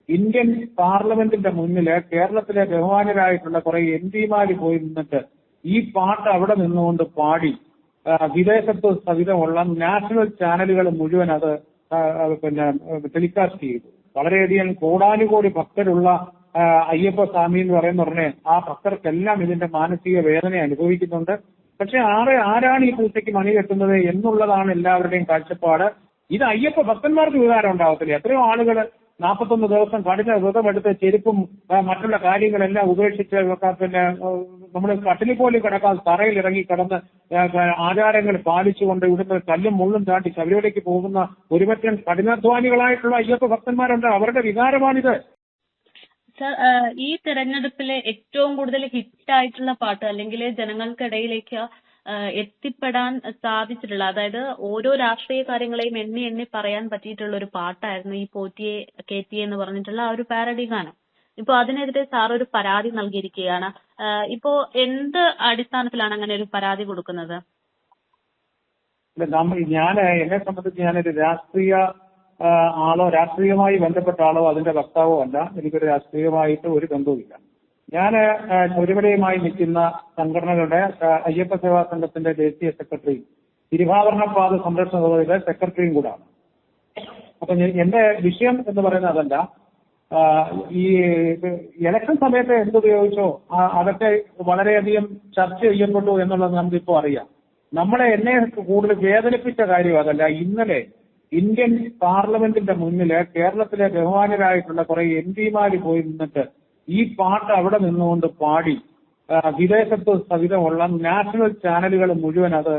Indian പാർലമെന്റിന്റെ മുന്നില് കേരളത്തിലെ ബഹുമാനരായിട്ടുള്ള കുറെ എംപിമാര് പോയി നിന്നിട്ട് ഈ പാട്ട് അവിടെ നിന്നുകൊണ്ട് പാടി വിദേശത്ത് സഹിതമുള്ള നാഷണൽ ചാനലുകൾ മുഴുവൻ അത് ടെലികാസ്റ്റ് ചെയ്തു. വളരെയധികം കോടാനുകോടി ഭക്തരുള്ള അയ്യപ്പ സ്വാമി എന്ന് പറയുന്ന ആ ഭക്തർക്കെല്ലാം ഇതിന്റെ മാനസിക വേദന അനുഭവിക്കുന്നുണ്ട്. പക്ഷെ ആരാണ് ഈ പൂച്ചയ്ക്ക് മണി കെട്ടുന്നത് എന്നുള്ളതാണ് എല്ലാവരുടെയും കാഴ്ചപ്പാട്. ഇത് അയ്യപ്പ ഭക്തന്മാർക്ക് വികാരം ഉണ്ടാവത്തില്ല. എത്രയോ ആളുകൾ 41 ദിവസം കഠിന വ്രതമെടുത്ത് ചെരുപ്പും മറ്റുള്ള കാര്യങ്ങളെല്ലാം ഉപേക്ഷിച്ച് നമ്മൾ കട്ടിലിൽ പോലും കിടക്കാതെ തറയിൽ ഇറങ്ങി കിടന്ന് ആചാരങ്ങൾ പാലിച്ചുകൊണ്ട് ഇവിടുന്ന് കല്ലും മുള്ളും താണ്ടി ശബരിമലയ്ക്ക് പോകുന്ന ഒരുപറ്റം കഠിനാധ്വാനികളായിട്ടുള്ള അയ്യപ്പ ഭക്തന്മാരുണ്ട്. അവരുടെ വികാരമാണിത്. സർ, ഈ തെരഞ്ഞെടുപ്പിലെ ഏറ്റവും കൂടുതൽ ഹിറ്റായിട്ടുള്ള പാട്ട് അല്ലെങ്കിൽ ജനങ്ങൾക്കിടയിലേക്ക് എത്തിപ്പെടാൻ സാധിച്ചിട്ടുള്ള, അതായത് ഓരോ രാഷ്ട്രീയ കാര്യങ്ങളെയും എണ്ണി എണ്ണി പറയാൻ പറ്റിയിട്ടുള്ള ഒരു പാട്ടായിരുന്നു ഈ പോറ്റിയെ കേറ്റിയെ എന്ന് പറഞ്ഞിട്ടുള്ള ആ ഒരു പാരഡി ഗാനം. ഇപ്പൊ അതിനെതിരെ സാർ ഒരു പരാതി നൽകിയിരിക്കുകയാണ്. ഇപ്പോ എന്ത് അടിസ്ഥാനത്തിലാണ് അങ്ങനെ ഒരു പരാതി കൊടുക്കുന്നത്? എന്നെ സംബന്ധിച്ച് ഞാനൊരു രാഷ്ട്രീയ ആളോ രാഷ്ട്രീയമായി ബന്ധപ്പെട്ട ആളോ അതിന്റെ വക്താവോ അല്ല. എനിക്കൊരു രാഷ്ട്രീയമായിട്ട് ഒരു ബന്ധവുമില്ല. ഞാൻ ശബരിമലയുമായി നിൽക്കുന്ന സംഘടനകളുടെ അയ്യപ്പ സേവാ സംഘത്തിന്റെ ദേശീയ സെക്രട്ടറിയും തിരുവാഭരണപാത സംരക്ഷണ സമിതിയുടെ സെക്രട്ടറിയും കൂടാണ്. അപ്പൊ എന്റെ വിഷയം എന്ന് പറയുന്നത് അതല്ല. ഈ ഇലക്ഷൻ സമയത്ത് എന്തുപയോഗിച്ചോ അതൊക്കെ വളരെയധികം ചർച്ച ചെയ്യപ്പെട്ടു എന്നുള്ളത് നമുക്കിപ്പോ അറിയാം. എന്നെ കൂടുതൽ വേദനിപ്പിച്ച കാര്യം അതല്ല. ഇന്നലെ ഇന്ത്യൻ പാർലമെന്റിന്റെ മുന്നില് കേരളത്തിലെ ബഹുമാനരായിട്ടുള്ള കുറെ എംപിമാര് പോയി നിന്നിട്ട് ഈ പാട്ട് അവിടെ നിന്നുകൊണ്ട് പാടി വിദേശത്ത് സഹിതമുള്ള നാഷണൽ ചാനലുകൾ മുഴുവൻ അത്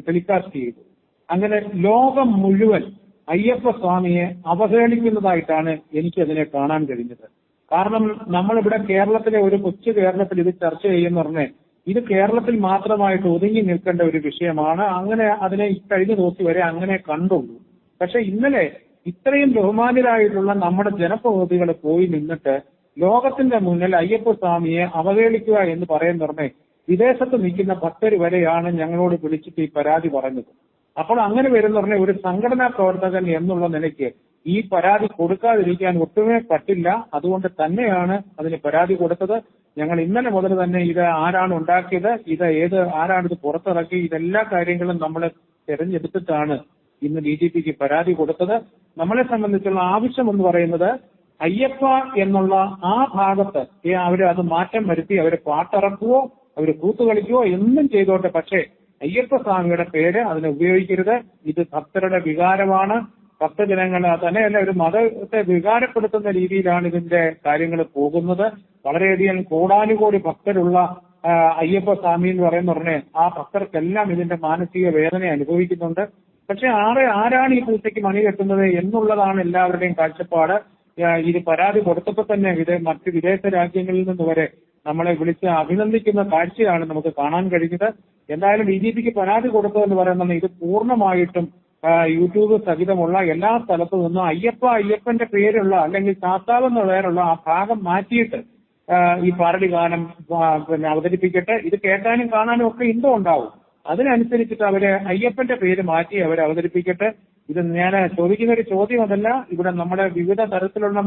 ടെലികാസ്റ്റ് ചെയ്തു. അങ്ങനെ ലോകം മുഴുവൻ അയ്യപ്പ സ്വാമിയെ അവഹേളിക്കുന്നതായിട്ടാണ് എനിക്കതിനെ കാണാൻ കഴിഞ്ഞത്. കാരണം നമ്മളിവിടെ കേരളത്തിലെ ഒരു കൊച്ചു കേരളത്തിൽ ഇത് ചർച്ച ചെയ്യുന്ന ഇത് കേരളത്തിൽ മാത്രമായിട്ട് ഒതുങ്ങി നിൽക്കേണ്ട ഒരു വിഷയമാണ്. അങ്ങനെ അതിനെ കഴിഞ്ഞ ദിവസം വരെ അങ്ങനെ കണ്ടുള്ളൂ. പക്ഷെ ഇന്നലെ ഇത്രയും ബഹുമാന്യരായിട്ടുള്ള നമ്മുടെ ജനപ്രതിനിധികൾ പോയി നിന്നിട്ട് ലോകത്തിന്റെ മുന്നിൽ അയ്യപ്പ സ്വാമിയെ അവഹേളിക്കുക എന്ന് പറയുന്ന വിദേശത്ത് നിൽക്കുന്ന ഭക്തർ വരെയാണ് ഞങ്ങളോട് വിളിച്ചിട്ട് ഈ പരാതി പറഞ്ഞത്. അപ്പോൾ അങ്ങനെ വരുന്ന ഒരു സംഘടനാ പ്രവർത്തകൻ എന്നുള്ള നിലയ്ക്ക് ഈ പരാതി കൊടുക്കാതിരിക്കാൻ ഒട്ടുമേ പറ്റില്ല. അതുകൊണ്ട് തന്നെയാണ് അതിന് പരാതി കൊടുത്തത്. ഞങ്ങൾ ഇന്നലെ മുതൽ തന്നെ ഇത് ആരാണ് ഉണ്ടാക്കിയത്, ആരാണിത് പുറത്തിറക്കി, ഇതെല്ലാ കാര്യങ്ങളും നമ്മൾ തെരഞ്ഞെടുത്തിട്ടാണ് ഇന്ന് DGPക്ക് പരാതി കൊടുത്തത്. നമ്മളെ സംബന്ധിച്ചുള്ള ആവശ്യം എന്ന് പറയുന്നത് അയ്യപ്പ എന്നുള്ള ആ ഭാഗത്ത് അവര് അത് മാറ്റം വരുത്തി അവര് പാട്ടിറക്കുവോ അവര് കൂത്തുകളിക്കുകയോ എന്നും ചെയ്തോട്ടെ. പക്ഷേ അയ്യപ്പ സ്വാമിയുടെ പേര് അതിനെ ഉപയോഗിക്കരുത്. ഇത് ഭക്തരുടെ വികാരമാണ്. ഭക്തജനങ്ങൾ തന്നെയല്ല ഒരു മതത്തെ വികാരപ്പെടുത്തുന്ന രീതിയിലാണ് ഇതിന്റെ കാര്യങ്ങൾ പോകുന്നത്. വളരെയധികം കോടാനുകോടി ഭക്തരുള്ള അയ്യപ്പ സ്വാമി എന്ന് പറയുന്ന ആ ഭക്തർക്കെല്ലാം ഇതിന്റെ മാനസിക വേദന അനുഭവിക്കുന്നുണ്ട്. പക്ഷെ ആരാണ് ഈ പൂച്ചയ്ക്ക് മണി കെട്ടുന്നത് എന്നുള്ളതാണ് എല്ലാവരുടെയും കാഴ്ചപ്പാട്. ഇത് പരാതി കൊടുത്തപ്പോൾ തന്നെ മറ്റ് വിദേശ രാജ്യങ്ങളിൽ നിന്ന് വരെ നമ്മളെ വിളിച്ച് അഭിനന്ദിക്കുന്ന കാഴ്ചയാണ് നമുക്ക് കാണാൻ കഴിഞ്ഞത്. എന്തായാലും DGPക്ക് പരാതി കൊടുത്തതെന്ന് പറയുന്നത് ഇത് പൂർണ്ണമായിട്ടും യൂട്യൂബ് സഹിതമുള്ള എല്ലാ സ്ഥലത്തു നിന്നും അയ്യപ്പന്റെ പേരുള്ള അല്ലെങ്കിൽ ശാസ്താവെന്ന പേരുള്ള ആ ഭാഗം മാറ്റിയിട്ട് ഈ പാരഡി ഗാനം അവതരിപ്പിക്കട്ടെ. ഇത് കേൾക്കാനും കാണാനും ഒക്കെ ഇന്തം ഉണ്ടാവും. അതിനനുസരിച്ചിട്ട് അവര് അയ്യപ്പന്റെ പേര് മാറ്റി അവർ അവതരിപ്പിക്കട്ടെ. ഇത് ഞാൻ ചോദിക്കുന്ന ഒരു ചോദ്യം അതല്ല. ഇവിടെ നമ്മുടെ വിവിധ തരത്തിലുള്ള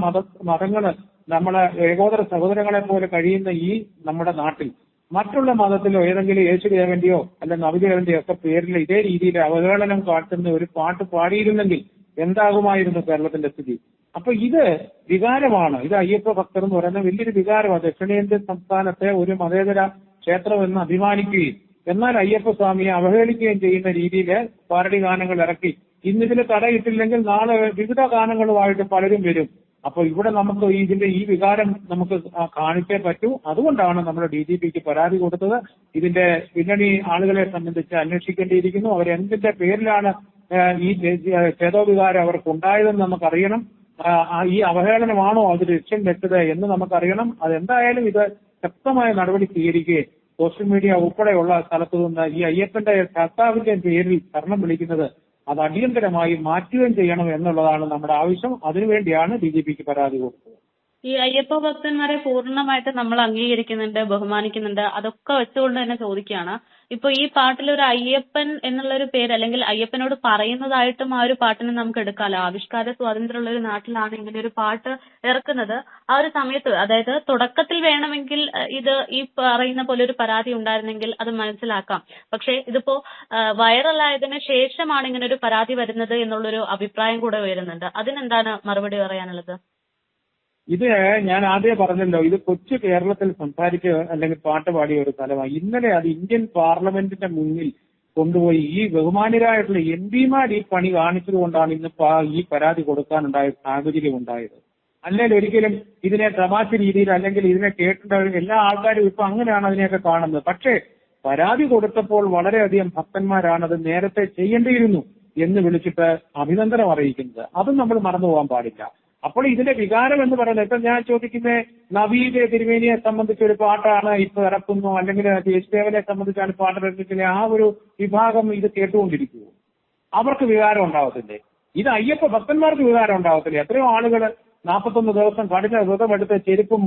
മതങ്ങള് നമ്മളെ ഏകോദര സഹോദരങ്ങളെ പോലെ കഴിയുന്ന ഈ നമ്മുടെ നാട്ടിൽ മറ്റുള്ള മതത്തിലോ ഏതെങ്കിലും യേശുദേവന്റെയോ അല്ല നവദേവന്റെയോ ഒക്കെ പേരിൽ ഇതേ രീതിയിൽ അവഹേളനം കാട്ടുന്ന ഒരു പാട്ട് പാടിയിരുന്നെങ്കിൽ എന്താകുമായിരുന്നു കേരളത്തിന്റെ സ്ഥിതി? അപ്പൊ ഇത് വികാരമാണ്. ഇത് അയ്യപ്പ ഭക്തർ എന്ന് പറയുന്ന വലിയൊരു വികാരമാണ്. ദക്ഷിണേന്ത്യൻ സംസ്ഥാനത്തെ ഒരു മതേതര ക്ഷേത്രമെന്ന് അഭിമാനിക്കുകയും എന്നാൽ അയ്യപ്പ സ്വാമിയെ അവഹേളിക്കുകയും ചെയ്യുന്ന രീതിയിൽ പാരഡി ഗാനങ്ങൾ ഇറക്കി ഇന്നിതിന് തടയിട്ടില്ലെങ്കിൽ നാളെ വിവിധ ഗാനങ്ങളുമായിട്ട് പലരും വരും. അപ്പൊ ഇവിടെ നമുക്ക് ഇതിന്റെ ഈ വികാരം നമുക്ക് കാണിച്ചേ പറ്റൂ. അതുകൊണ്ടാണ് നമ്മൾ DGPക്ക് പരാതി കൊടുത്തത്. ഇതിന്റെ പിന്നണി ആളുകളെ സംബന്ധിച്ച് അന്വേഷിക്കേണ്ടിയിരിക്കുന്നു. അവരെന്തിന്റെ പേരിലാണ് ഈ ചേതോവികാരം അവർക്കുണ്ടായതെന്ന് നമുക്കറിയണം. ഈ അവഹേളനമാണോ അത് ലക്ഷ്യം വെച്ചത് എന്ന് നമുക്കറിയണം. അതെന്തായാലും ഇത് ശക്തമായ നടപടി സ്വീകരിക്കുകയും സോഷ്യൽ മീഡിയ ഉൾപ്പെടെയുള്ള സ്ഥലത്തു നിന്ന് ഈ അയ്യപ്പന്റെ കർത്താവിന്റെ പേരിൽ ശരണം വിളിക്കുന്നത് അത് അടിയന്തരമായി മാറ്റുകയും ചെയ്യണം എന്നുള്ളതാണ് നമ്മുടെ ആവശ്യം. അതിനുവേണ്ടിയാണ് DGPക്ക് പരാതി കൊടുത്തത്. ഈ അയ്യപ്പ ഭക്തന്മാരെ പൂർണ്ണമായിട്ട് നമ്മൾ അംഗീകരിക്കുന്നുണ്ട്, ബഹുമാനിക്കുന്നുണ്ട്. അതൊക്കെ വെച്ചുകൊണ്ട് തന്നെ ചോദിക്കുകയാണ്. ഇപ്പൊ ഈ പാട്ടിൽ ഒരു അയ്യപ്പൻ എന്നുള്ള ഒരു പേര് അല്ലെങ്കിൽ അയ്യപ്പനോട് പറയുന്നതായിട്ടും ആ ഒരു പാട്ടിനെ നമുക്ക് എടുക്കാമല്ലോ. ആവിഷ്കാര സ്വാതന്ത്ര്യമുള്ള ഒരു നാട്ടിലാണ് ഇങ്ങനെ ഒരു പാട്ട് ഇറക്കുന്നത്. ആ ഒരു സമയത്ത് അതായത് തുടക്കത്തിൽ വേണമെങ്കിൽ ഇത് ഈ പറയുന്ന പോലെ ഒരു പരാതി ഉണ്ടായിരുന്നെങ്കിൽ അത് മനസ്സിലാക്കാം. പക്ഷെ ഇതിപ്പോ വൈറലായതിനു ശേഷമാണ് ഇങ്ങനെ ഒരു പരാതി വരുന്നത് എന്നുള്ളൊരു അഭിപ്രായം കൂടെ വരുന്നുണ്ട്. അതിനെന്താണ് മറുപടി പറയാനുള്ളത്? ഇത് ഞാൻ ആദ്യം പറഞ്ഞല്ലോ, ഇത് കൊച്ചു കേരളത്തിൽ സംസാരിക്കുക അല്ലെങ്കിൽ പാട്ട് പാടിയ ഒരു സ്ഥലമാണ്. ഇന്നലെ അത് ഇന്ത്യൻ പാർലമെന്റിന്റെ മുന്നിൽ കൊണ്ടുപോയി ഈ ബഹുമാന്യരായിട്ടുള്ള എംപിമാർ ഈ പണി കാണിച്ചത് കൊണ്ടാണ് ഇന്ന് ഈ പരാതി കൊടുക്കാനുണ്ടായ സാഹചര്യം ഉണ്ടായത്. അല്ലെങ്കിൽ ഒരിക്കലും ഇതിനെ തമാശ രീതിയിൽ അല്ലെങ്കിൽ ഇതിനെ കേട്ടിട്ട് എല്ലാ ആൾക്കാരും ഇപ്പൊ അങ്ങനെയാണ് അതിനെയൊക്കെ കാണുന്നത്. പക്ഷേ പരാതി കൊടുത്തപ്പോൾ വളരെയധികം ഭക്തന്മാരാണ് അത് നേരത്തെ ചെയ്യേണ്ടിയിരുന്നു എന്ന് വിളിച്ചിട്ട് അഭിനന്ദനം അറിയിക്കുന്നത്. അതും നമ്മൾ മറന്നുപോകാൻ പാടില്ല. അപ്പോൾ ഇതിന്റെ വികാരം എന്ന് പറയുന്നത്, ഇപ്പൊ ഞാൻ ചോദിക്കുന്നത് നവീദ് തിരുമേനിയെ സംബന്ധിച്ച ഒരു പാട്ടാണ് ഇപ്പൊ ഇറക്കുന്നു, അല്ലെങ്കിൽ യേശുദേവനെ സംബന്ധിച്ചാണ് പാട്ട് ഇറക്കുന്നത്, ആ ഒരു വിഭാഗം ഇത് കേട്ടുകൊണ്ടിരിക്കുമോ? അവർക്ക് വികാരം ഉണ്ടാവത്തില്ലേ? ഇത് അയ്യപ്പ ഭക്തന്മാർക്ക് വികാരം ഉണ്ടാവത്തില്ലേ? എത്രയോ ആളുകൾ 41 ദിവസം കഠിന വ്രതമെടുത്ത് ചെരുപ്പും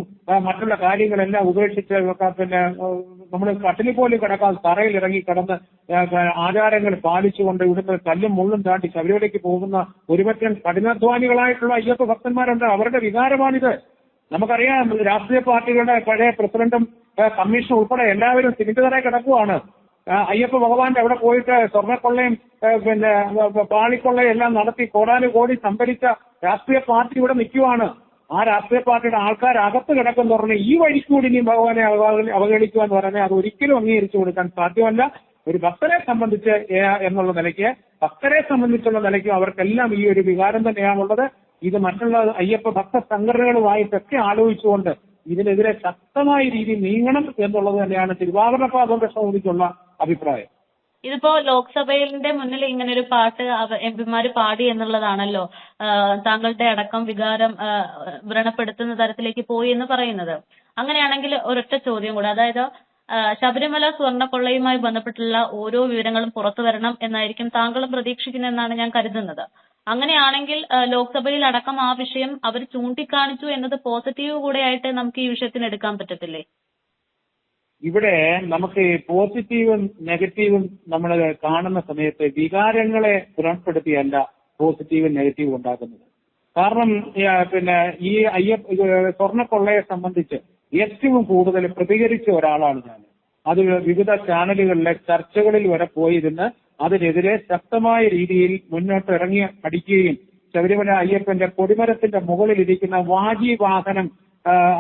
മറ്റുള്ള കാര്യങ്ങളെല്ലാം ഉപേക്ഷിച്ച് പിന്നെ നമ്മൾ കട്ടിലിൽ പോലും കിടക്കാതെ തറയിൽ ഇറങ്ങി കിടന്ന് ആചാരങ്ങൾ പാലിച്ചുകൊണ്ട് ഇവിടുന്ന് കല്ലും മുള്ളും താണ്ടി ശബരിമലയ്ക്ക് പോകുന്ന ഒരുപറ്റം കഠിനാധ്വാനികളായിട്ടുള്ള അയ്യപ്പ ഭക്തന്മാരുണ്ട്. അവരുടെ വികാരമാണിത്. നമുക്കറിയാം, രാഷ്ട്രീയ പാർട്ടികളുടെ പഴയ പ്രസിഡന്റും കമ്മീഷനും ഉൾപ്പെടെ എല്ലാവരും സിനിമതറായി കിടക്കുവാണ്. അയ്യപ്പ ഭഗവാന്റെ അവിടെ പോയിട്ട് സ്വർണ്ണക്കൊള്ളയും പിന്നെ പാളിക്കൊള്ളയും എല്ലാം നടത്തി കോടാനുകോടി സംഭരിച്ച രാഷ്ട്രീയ പാർട്ടി ഇവിടെ നിൽക്കുവാണ്. ആ രാഷ്ട്രീയ പാർട്ടിയുടെ ആൾക്കാർ അകത്ത് കിടക്കെന്ന് പറഞ്ഞാൽ ഈ വഴിക്കൂടി ഇനി ഭഗവാനെ അവഗണിക്കുക എന്ന് പറഞ്ഞാൽ അത് ഒരിക്കലും അംഗീകരിച്ചു കൊടുക്കാൻ സാധ്യമല്ല. ഒരു ഭക്തരെ സംബന്ധിച്ച് എന്നുള്ള നിലയ്ക്ക്, ഭക്തരെ സംബന്ധിച്ചുള്ള നിലയ്ക്കും അവർക്കെല്ലാം ഈ ഒരു വികാരം തന്നെയാണുള്ളത്. ഇത് മറ്റുള്ള അയ്യപ്പ ഭക്ത സംഘടനകളുമായിട്ടൊക്കെ ആലോചിച്ചുകൊണ്ട് ഇതിനെതിരെ ശക്തമായ രീതിയിൽ നീങ്ങണം എന്നുള്ളത് തന്നെയാണ് തിരുവാഭരണ പാദങ്ങളുടെ സംബന്ധിച്ചുള്ള അഭിപ്രായം. ഇതിപ്പോ ലോക്സഭയുടെ മുന്നിൽ ഇങ്ങനെ ഒരു പാട്ട് എംപിമാര് പാടി എന്നുള്ളതാണല്ലോ താങ്കളുടെ അടക്കം വികാരം വ്രണപ്പെടുത്തുന്ന തരത്തിലേക്ക് പോയി എന്ന് പറയുന്നത്. അങ്ങനെയാണെങ്കിൽ ഒരൊറ്റ ചോദ്യം കൂടെ, അതായത് ശബരിമല സ്വർണ്ണക്കൊള്ളയുമായി ബന്ധപ്പെട്ടുള്ള ഓരോ വിവരങ്ങളും പുറത്തു വരണം എന്നായിരിക്കും താങ്കളും പ്രതീക്ഷിക്കുന്നതെന്നാണ് ഞാൻ കരുതുന്നത്. അങ്ങനെയാണെങ്കിൽ ലോക്സഭയിൽ അടക്കം ആ വിഷയം അവർ ചൂണ്ടിക്കാണിച്ചു എന്നത് പോസിറ്റീവ് കൂടെയായിട്ട് നമുക്ക് ഈ വിഷയത്തിന് എടുക്കാൻ പറ്റത്തില്ലേ? ഇവിടെ നമുക്ക് പോസിറ്റീവും നെഗറ്റീവും നമ്മൾ കാണുന്ന സമയത്ത് വികാരങ്ങളെ പുറപ്പെടുത്തിയല്ല പോസിറ്റീവും നെഗറ്റീവും ഉണ്ടാക്കുന്നത്. കാരണം പിന്നെ ഈ സ്വർണ്ണക്കൊള്ളയെ സംബന്ധിച്ച് ഏറ്റവും കൂടുതൽ പ്രതികരിച്ച ഒരാളാണ് ഞാൻ. അത് വിവിധ ചാനലുകളിലെ ചർച്ചകളിൽ വരെ പോയിരുന്ന് അതിനെതിരെ ശക്തമായ രീതിയിൽ മുന്നോട്ട് ഇറങ്ങി അടിക്കുകയും ശബരിമല അയ്യപ്പന്റെ കൊടിമരത്തിന്റെ മുകളിലിരിക്കുന്ന വാജി വാഹനം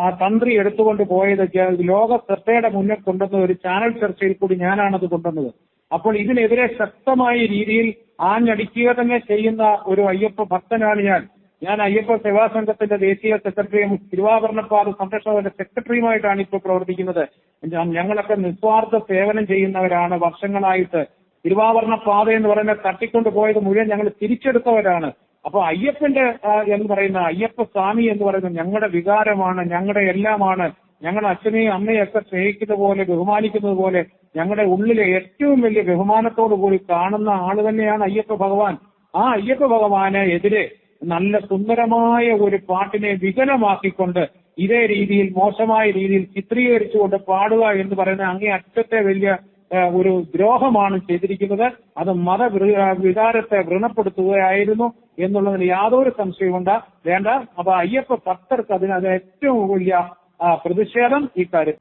ആ തന്ത്രി എടുത്തുകൊണ്ട് പോയത് ലോക ശ്രദ്ധയുടെ മുന്നിൽ കൊണ്ടുവന്ന ഒരു ചാനൽ ചർച്ചയിൽ കൂടി ഞാനാണത് കൊണ്ടുവന്നത്. അപ്പോൾ ഇതിനെതിരെ ശക്തമായ രീതിയിൽ ആഞ്ഞടിക്കുക തന്നെ ചെയ്യുന്ന ഒരു അയ്യപ്പ ഭക്തനാണ് ഞാൻ. അയ്യപ്പ സേവാ സംഘത്തിന്റെ ദേശീയ സെക്രട്ടറിയും തിരുവാഭരണപ്പാത സംരക്ഷണത്തിന്റെ സെക്രട്ടറിയുമായിട്ടാണ് ഇപ്പോൾ പ്രവർത്തിക്കുന്നത്. ഞങ്ങളൊക്കെ നിസ്വാർത്ഥ സേവനം ചെയ്യുന്നവരാണ്. വർഷങ്ങളായിട്ട് തിരുവാഭരണ പാത എന്ന് പറയുന്ന തട്ടിക്കൊണ്ട് പോയത് മുഴുവൻ ഞങ്ങൾ തിരിച്ചെടുത്തവരാണ്. അപ്പൊ അയ്യപ്പന്റെ എന്ന് പറയുന്ന അയ്യപ്പ സ്വാമി എന്ന് പറയുന്നത് ഞങ്ങളുടെ വികാരമാണ്, ഞങ്ങളുടെ എല്ലാമാണ്. ഞങ്ങളുടെ അച്ഛനെയും അമ്മയും ഒക്കെ സ്നേഹിക്കുന്ന പോലെ ബഹുമാനിക്കുന്നത് പോലെ ഞങ്ങളുടെ ഉള്ളിലെ ഏറ്റവും വലിയ ബഹുമാനത്തോടു കൂടി കാണുന്ന ആള് തന്നെയാണ് അയ്യപ്പ ഭഗവാൻ. ആ അയ്യപ്പ ഭഗവാന് എതിരെ നല്ല സുന്ദരമായ ഒരു പാട്ടിനെ വികലമാക്കിക്കൊണ്ട് ഇതേ രീതിയിൽ മോശമായ രീതിയിൽ ചിത്രീകരിച്ചുകൊണ്ട് പാടുക എന്ന് പറയുന്ന അങ്ങേ അറ്റത്തെ വലിയ ഒരു ദ്രോഹമാണ് ചെയ്തിരിക്കുന്നത്. അത് വികാരത്തെ വ്രണപ്പെടുത്തുകയായിരുന്നു എന്നുള്ളതിന് യാതൊരു സംശയവും വേണ്ട. അപ്പൊ അയ്യപ്പ ഭക്തർക്ക് അതിന് ഏറ്റവും വലിയ പ്രതിഷേധം ഇക്കാര്യം.